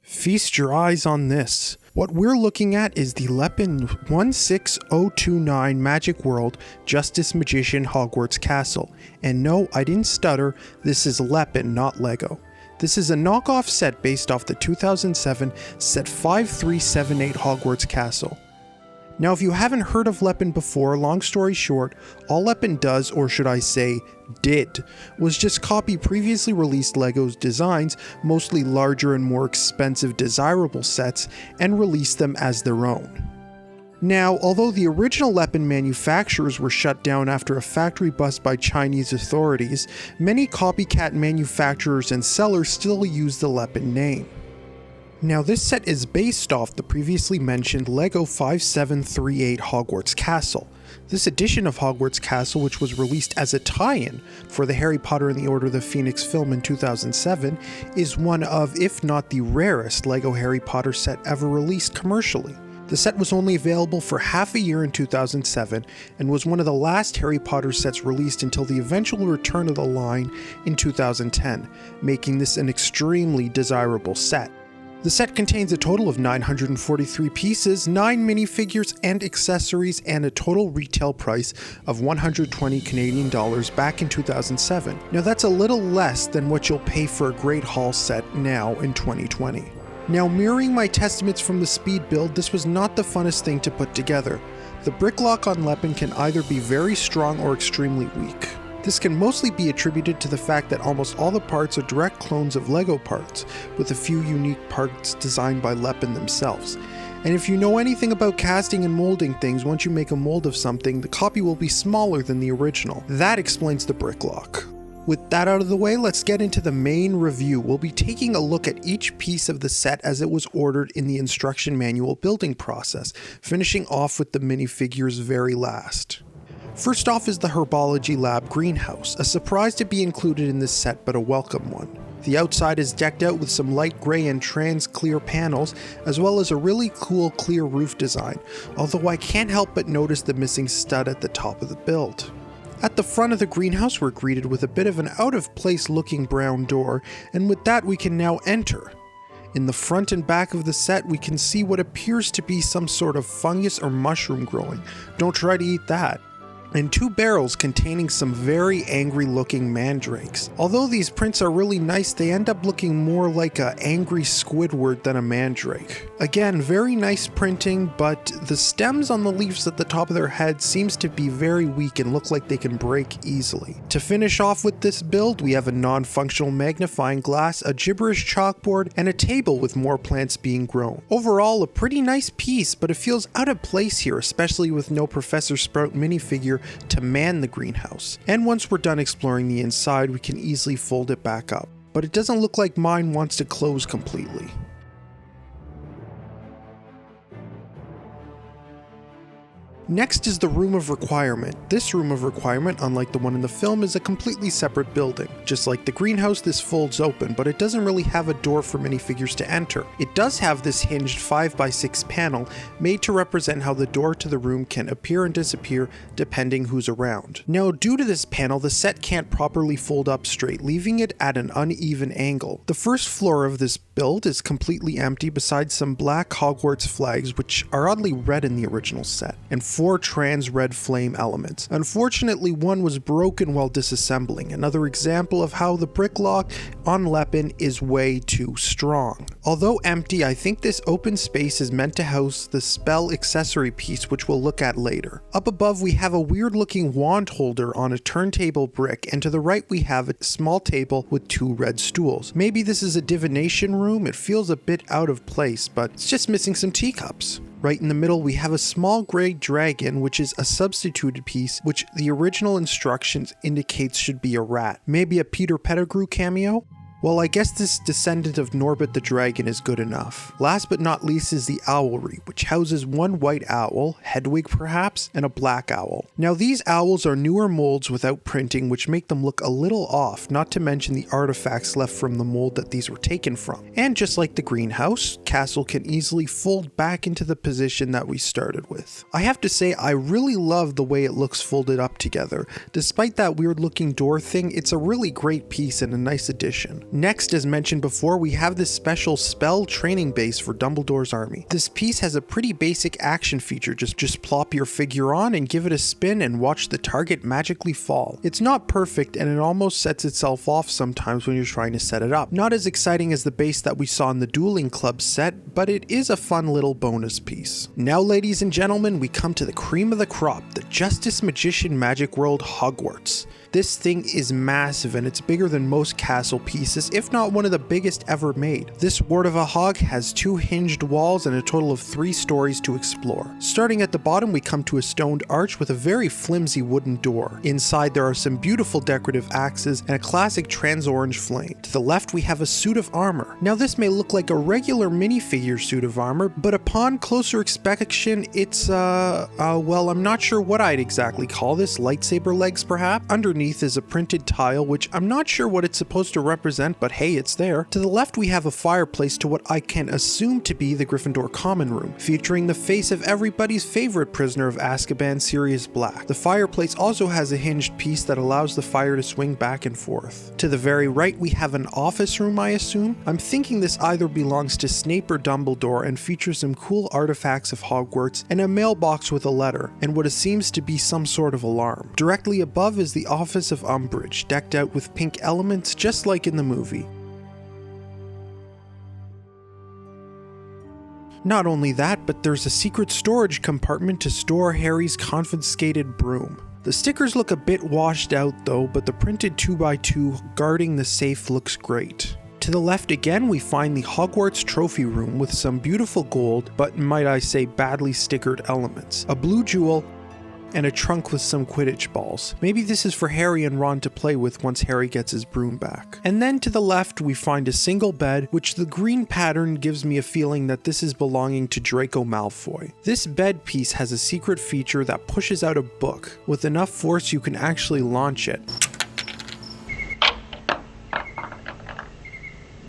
Feast your eyes on this. What we're looking at is the Lepin 16029 Magic World Justice Magician Hogwarts Castle. And no, I didn't stutter, this is Lepin, not Lego. This is a knockoff set based off the 2007 set 5378 Hogwarts Castle. Now if you haven't heard of Lepin before, long story short, all Lepin does, or should I say did, was just copy previously released Lego's designs, mostly larger and more expensive desirable sets, and release them as their own. Now, although the original Lepin manufacturers were shut down after a factory bust by Chinese authorities, many copycat manufacturers and sellers still use the Lepin name. Now this set is based off the previously mentioned LEGO 5738 Hogwarts Castle. This edition of Hogwarts Castle, which was released as a tie-in for the Harry Potter and the Order of the Phoenix film in 2007, is one of, if not the rarest, LEGO Harry Potter set ever released commercially. The set was only available for half a year in 2007 and was one of the last Harry Potter sets released until the eventual return of the line in 2010, making this an extremely desirable set. The set contains a total of 943 pieces, 9 minifigures and accessories, and a total retail price of 120 Canadian dollars back in 2007. Now that's a little less than what you'll pay for a Great Hall set now in 2020. Now mirroring my estimates from the speed build, this was not the funnest thing to put together. The brick lock on Lepin can either be very strong or extremely weak. This can mostly be attributed to the fact that almost all the parts are direct clones of LEGO parts, with a few unique parts designed by Lepin themselves. And if you know anything about casting and molding things, once you make a mold of something, the copy will be smaller than the original. That explains the brick lock. With that out of the way, let's get into the main review. We'll be taking a look at each piece of the set as it was ordered in the instruction manual building process, finishing off with the minifigures very last. First off is the Herbology Lab greenhouse, a surprise to be included in this set but a welcome one. The outside is decked out with some light grey and trans clear panels, as well as a really cool clear roof design, although I can't help but notice the missing stud at the top of the build. At the front of the greenhouse we're greeted with a bit of an out of place looking brown door, and with that we can now enter. In the front and back of the set we can see what appears to be some sort of fungus or mushroom growing. Don't try to eat that. And 2 barrels containing some very angry looking mandrakes. Although these prints are really nice, they end up looking more like an angry Squidward than a mandrake. Again, very nice printing, but the stems on the leaves at the top of their heads seems to be very weak and look like they can break easily. To finish off with this build, we have a non-functional magnifying glass, a gibberish chalkboard, and a table with more plants being grown. Overall, a pretty nice piece, but it feels out of place here, especially with no Professor Sprout minifigure to man the greenhouse. And once we're done exploring the inside, we can easily fold it back up. But it doesn't look like mine wants to close completely. Next is the Room of Requirement. This Room of Requirement, unlike the one in the film, is a completely separate building. Just like the greenhouse, this folds open, but it doesn't really have a door for minifigures to enter. It does have this hinged 5x6 panel made to represent how the door to the room can appear and disappear depending who's around. Now, due to this panel, the set can't properly fold up straight, leaving it at an uneven angle. The first floor of this build is completely empty besides some black Hogwarts flags, which are oddly red in the original set, and 4 trans red flame elements. Unfortunately, one was broken while disassembling, another example of how the brick lock on Lepin is way too strong. Although empty, I think this open space is meant to house the spell accessory piece, which we'll look at later. Up above we have a weird looking wand holder on a turntable brick, and to the right we have a small table with 2 red stools. Maybe this is a divination room, it feels a bit out of place, but it's just missing some teacups. Right in the middle we have a small grey dragon, which is a substituted piece, which the original instructions indicates should be a rat. Maybe a Peter Pettigrew cameo? Well, I guess this descendant of Norbert the Dragon is good enough. Last but not least is the owlry, which houses 1 white owl, Hedwig perhaps, and a black owl. Now these owls are newer molds without printing, which make them look a little off, not to mention the artifacts left from the mold that these were taken from. And just like the greenhouse, Castle can easily fold back into the position that we started with. I have to say, I really love the way it looks folded up together. Despite that weird looking door thing, it's a really great piece and a nice addition. Next, as mentioned before, we have this special spell training base for Dumbledore's army. This piece has a pretty basic action feature, just plop your figure on and give it a spin and watch the target magically fall. It's not perfect and it almost sets itself off sometimes when you're trying to set it up. Not as exciting as the base that we saw in the Dueling Club set, but it is a fun little bonus piece. Now, ladies and gentlemen, we come to the cream of the crop, the Justice Magician Magic World Hogwarts. This thing is massive and it's bigger than most castle pieces, if not one of the biggest ever made. This Ward of a Hog has 2 hinged walls and a total of 3 stories to explore. Starting at the bottom, we come to a stoned arch with a very flimsy wooden door. Inside there are some beautiful decorative axes and a classic trans-orange flame. To the left we have a suit of armor. Now this may look like a regular minifigure suit of armor, but upon closer inspection it's well, I'm not sure what I'd exactly call this, lightsaber legs perhaps? Underneath is a printed tile, which I'm not sure what it's supposed to represent, but hey, it's there. To the left we have a fireplace to what I can assume to be the Gryffindor common room, featuring the face of everybody's favorite prisoner of Azkaban, Sirius Black. The fireplace also has a hinged piece that allows the fire to swing back and forth. To the very right we have an office room, I assume. I'm thinking this either belongs to Snape or Dumbledore and features some cool artifacts of Hogwarts and a mailbox with a letter, and what seems to be some sort of alarm. Directly above is the office of Umbridge, decked out with pink elements just like in the movie. Not only that, but there's a secret storage compartment to store Harry's confiscated broom. The stickers look a bit washed out though, but the printed 2x2 guarding the safe looks great. To the left again we find the Hogwarts trophy room with some beautiful gold, but might I say badly stickered elements, a blue jewel, and a trunk with some Quidditch balls. Maybe this is for Harry and Ron to play with once Harry gets his broom back. And then to the left we find a single bed, which the green pattern gives me a feeling that this is belonging to Draco Malfoy. This bed piece has a secret feature that pushes out a book. With enough force you can actually launch it.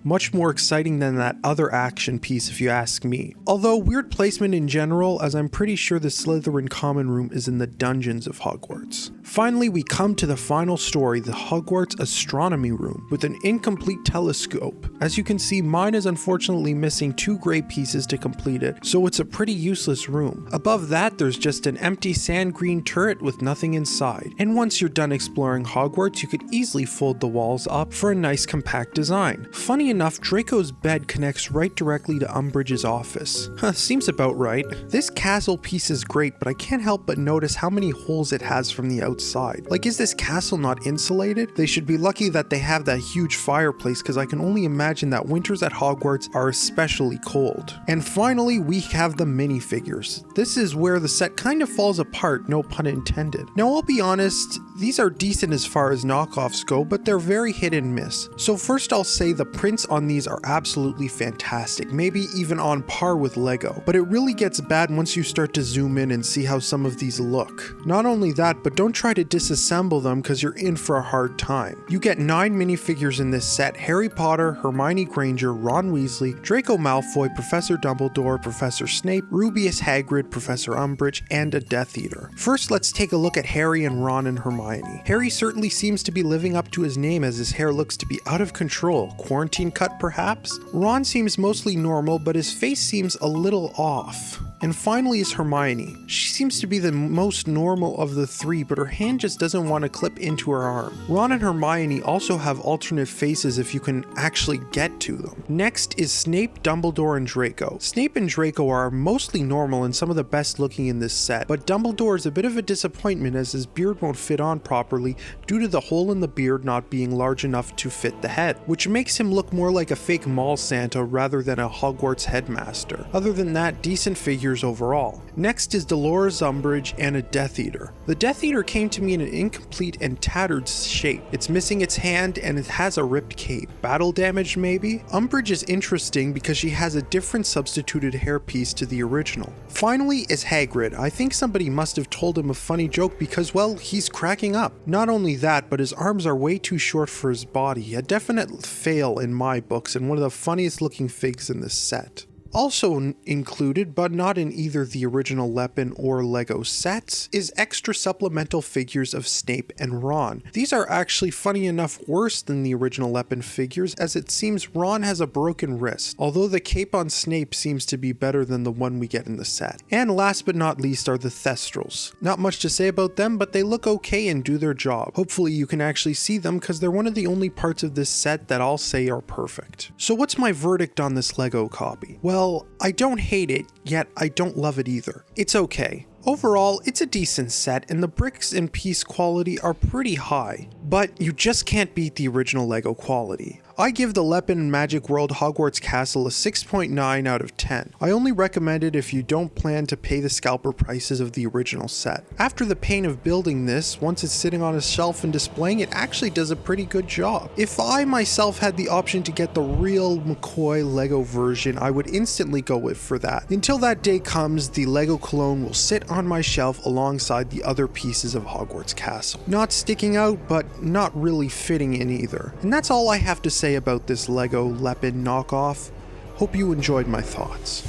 Much more exciting than that other action piece if you ask me. Although weird placement in general, as I'm pretty sure the Slytherin common room is in the dungeons of Hogwarts. Finally, we come to the final story, the Hogwarts Astronomy Room, with an incomplete telescope. As you can see, mine is unfortunately missing 2 gray pieces to complete it, so it's a pretty useless room. Above that, there's just an empty sand green turret with nothing inside. And once you're done exploring Hogwarts, you could easily fold the walls up for a nice compact design. Funny enough, Draco's bed connects right directly to Umbridge's office. Seems about right. This castle piece is great, but I can't help but notice how many holes it has from the outside. Like, is this castle not insulated? They should be lucky that they have that huge fireplace, because I can only imagine that winters at Hogwarts are especially cold. And finally, we have the minifigures. This is where the set kind of falls apart, no pun intended. Now, I'll be honest, these are decent as far as knockoffs go, but they're very hit and miss. So first I'll say the prints on these are absolutely fantastic, maybe even on par with Lego, but it really gets bad once you start to zoom in and see how some of these look. Not only that, but don't try to disassemble them because you're in for a hard time. You get 9 minifigures in this set: Harry Potter, Hermione Granger, Ron Weasley, Draco Malfoy, Professor Dumbledore, Professor Snape, Rubeus Hagrid, Professor Umbridge, and a Death Eater. First, let's take a look at Harry and Ron and Hermione. Harry certainly seems to be living up to his name, as his hair looks to be out of control. Quarantine cut perhaps? Ron seems mostly normal, but his face seems a little off. And finally is Hermione. She seems to be the most normal of the 3, but her hand just doesn't want to clip into her arm. Ron and Hermione also have alternate faces if you can actually get to them. Next is Snape, Dumbledore, and Draco. Snape and Draco are mostly normal and some of the best looking in this set, but Dumbledore is a bit of a disappointment as his beard won't fit on properly due to the hole in the beard not being large enough to fit the head, which makes him look more like a fake mall Santa rather than a Hogwarts headmaster. Other than that, decent figures overall. Next is Dolores Umbridge and a Death Eater. The Death Eater came to me in an incomplete and tattered shape. It's missing its hand and it has a ripped cape. Battle damaged maybe? Umbridge is interesting because she has a different substituted hairpiece to the original. Finally is Hagrid. I think somebody must have told him a funny joke because, well, he's cracking up. Not only that, but his arms are way too short for his body. A definite fail in my books and one of the funniest looking figs in this set. Also included, but not in either the original Lepin or LEGO sets, is extra supplemental figures of Snape and Ron. These are actually funny enough worse than the original Lepin figures, as it seems Ron has a broken wrist, although the cape on Snape seems to be better than the one we get in the set. And last but not least are the Thestrals. Not much to say about them, but they look okay and do their job. Hopefully you can actually see them, because they're one of the only parts of this set that I'll say are perfect. So what's my verdict on this LEGO copy? Well, I don't hate it, yet I don't love it either. It's okay. Overall, it's a decent set, and the bricks and piece quality are pretty high, but you just can't beat the original LEGO quality. I give the Lepin Magic World Hogwarts Castle a 6.9 out of 10. I only recommend it if you don't plan to pay the scalper prices of the original set. After the pain of building this, once it's sitting on a shelf and displaying, it actually does a pretty good job. If I myself had the option to get the real McCoy LEGO version, I would instantly go for that. Until that day comes, the LEGO clone will sit on my shelf alongside the other pieces of Hogwarts Castle. Not sticking out, but not really fitting in either. And that's all I have to say about this LEGO Lepin knockoff. Hope you enjoyed my thoughts.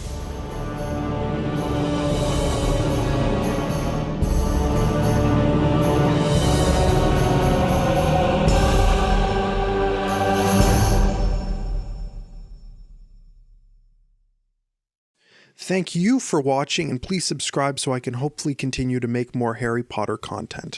Thank you for watching, and please subscribe so I can hopefully continue to make more Harry Potter content.